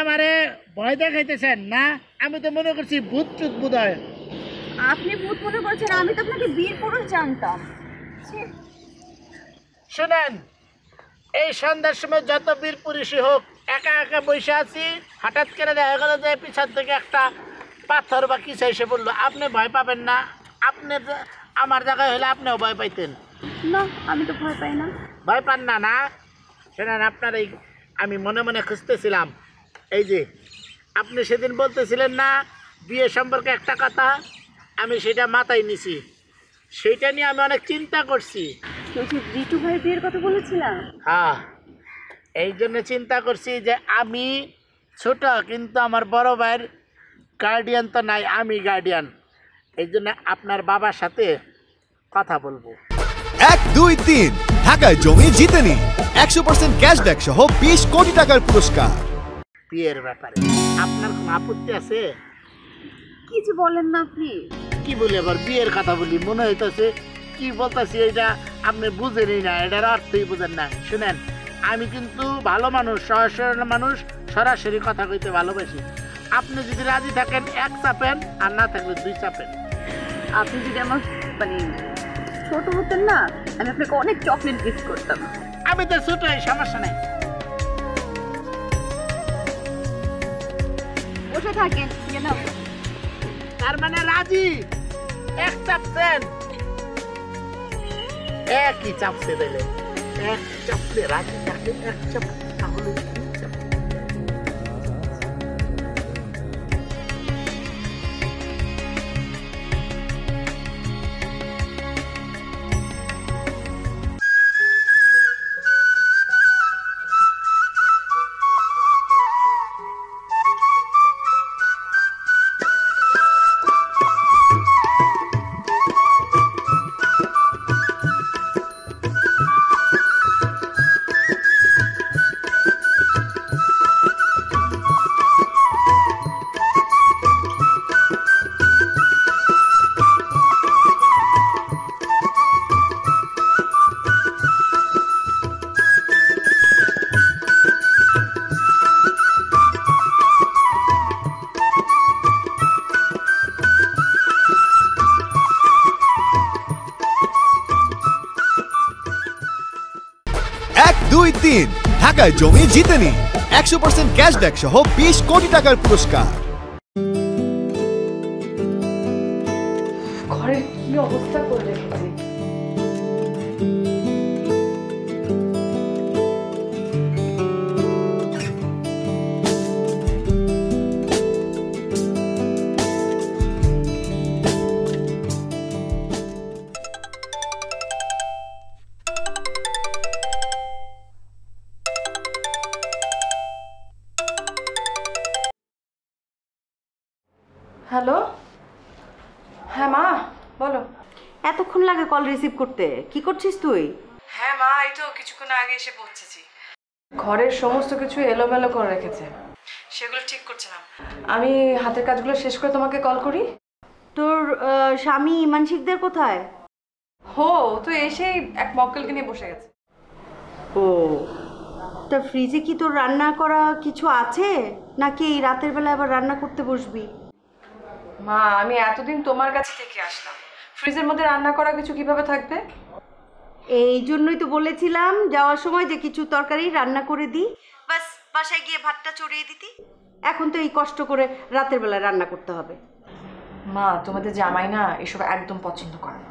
আমারে ভয় দেখাইতেছেন না? আমি তো মনে করছি ভূত চুত বোধ হয়। আপনি ভূত মনে করছেন? আমি তো আপনাকে বীর পুরুষ জানতাম। শুনেন, এই সন্ধ্যার সময় যত বীর পুরুষই হোক, একা একা বসে আছি, হঠাৎ করে দেখা গেল যে পিছন থেকে একটা পাথর বা কিছু এসে পড়লো, আপনি ভয় পাবেন না? আপনি আমার জায়গায় হলে আপনিও ভয় পাইতেন। না, আমি তো ভয় পাই না। ভয় পান না? না শোনেন, আপনার এই আমি মনে মনে খুঁজতেছিলাম। এই যে আপনি সেদিন বলতেছিলেন না বিয়ে সম্পর্কে একটা কথা, আমি সেটা মাথায় নিছি। সেইটা নিয়ে আমি অনেক চিন্তা করছি। রিটু ভাইয়ের বিয়ের কথা বলেছিলাম। হ্যাঁ, এই জন্য চিন্তা করছি যে আমি ছোট, কিন্তু আমার বড় ভাইয়ের গার্ডিয়ান তো নাই, আমি গার্ডিয়ান। এই জন্য আপনার বাবার সাথে কথা বলবো। 1, 2, 3 ঢাকায় জমি জিতে নিন 100% ক্যাশব্যাক সহ 20 কোটি টাকার পুরস্কার। বিয়ের ব্যাপারে আপনার কোনো আপত্তি আছে? কি যে বলেন না আপনি। কি বলি আবার বিয়ের কথা বলি, মনে হইতেছে কি বলতেছি এটা আপনি বুঝেনই না, এটার অর্থই বুঝেন না। শুনেন, আমি কিন্তু ভালো মানুষ, সহজ সরল মানুষ, সরাসরি কথা কইতে ভালোবাসি। আপনি যদি রাজি থাকেন 1 চাপেন, আর না থাকলে 2 চাপেন। আপনি যদি আমার মানে ছোট হতেন না, আমি আপনাকে অনেক চকলেট গিফট করতাম। আমি তো ছোটই, সমস্যা নেই। বসে থাকেন কেন? তার মানে রাজি? 1 চাপছেন? একই চাপছে দিলে, 1 চাপলে রাজি থাকে, 1 চাপ তাহলে 2 চাপ। ঢাকায় জমি জিতে নিন 100% ক্যাশব্যাক সহ 20 কোটি টাকার পুরস্কার। ঘরের কি অবস্থা করে রেখেছি। হ্যালো, হ্যাঁ মা বলো। এতক্ষণ লাগে কল রিসিভ করতে? কি করছিস তুই? হ্যাঁ মা, এই তো কিছুক্ষণ আগে এসে পৌঁছেছি। ঘরের সমস্ত কিছু এলোমেলো করে রেখেছে, সেগুলো ঠিক করছিলাম। আমি হাতের কাজগুলো শেষ করে তোমাকে কল করি। তোর স্বামী ইমান শিকদার কোথায়? হো, তো এসেই এক মক্কেলকে নিয়ে বসে গেছে। ও, তা ফ্রিজে কি তোর রান্না করা কিছু আছে, নাকি এই রাতের বেলা আবার রান্না করতে বসবি? মা, আমি এতদিন তোমার কাছে থেকে আসলাম, ফ্রিজের মধ্যে রান্না করা কিছু কিভাবে থাকবে? এই জন্যই তো বলেছিলাম যাওয়ার সময় যে কিছু তরকারি রান্না করে দিই, বাস বাসায় গিয়ে ভাতটা চড়িয়ে দিতি। এখন তো এই কষ্ট করে রাতের বেলা রান্না করতে হবে। মা, তোমাদের জামাই না এসব একদম পছন্দ করে না।